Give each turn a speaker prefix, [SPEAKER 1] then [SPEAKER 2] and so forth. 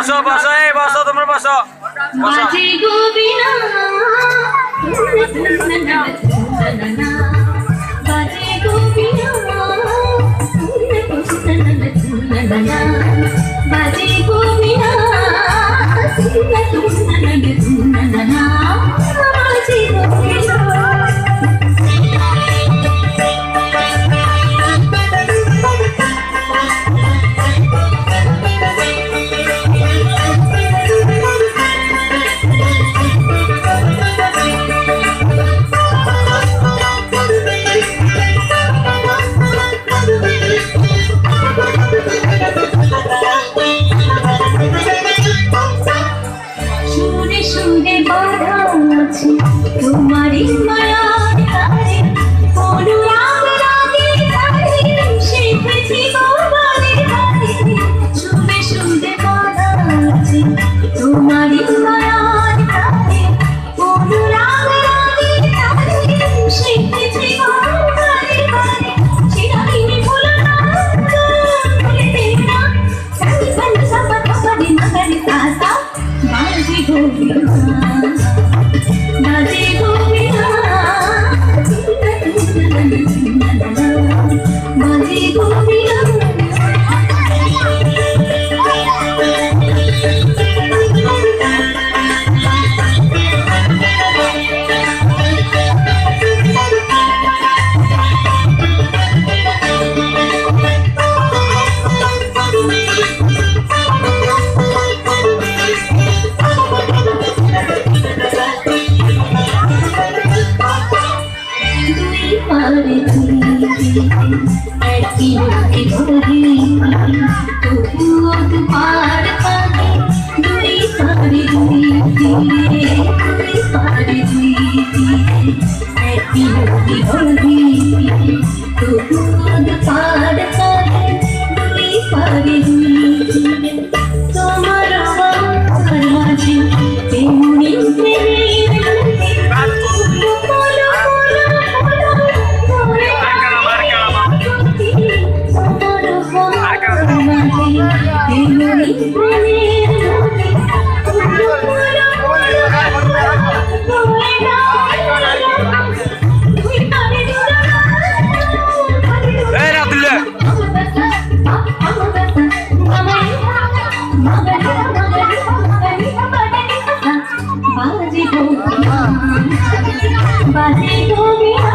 [SPEAKER 1] বসো বসো, এই বসো, তোমরা বসো বসো।
[SPEAKER 2] তোমারি মায়ার তারে অনুরাগ রাগে তারে শিখেছি গোবারে তারে শুনে শুনে বাধা আছে তোমারি মায়ার তারে অনুরাগ রাগে তারে শিখেছি গোবারে তারে চিরাইনি ভুলো না ভুলতে না সাথী বল সব খবরে মগর কাসা বাজি গোবিনা বাজে গোবিনা বাজে গোবিনা একই রোদে ঘরে তবুও দুপার পারে দুই পারে দুই তীরে দুই পারে দুই তীরে একই রোদে ঘরে তবুও দুপার পারে দুই পারে দুই তীরে তোমার আমার মাঝে তেমনি বাজে গোবিনা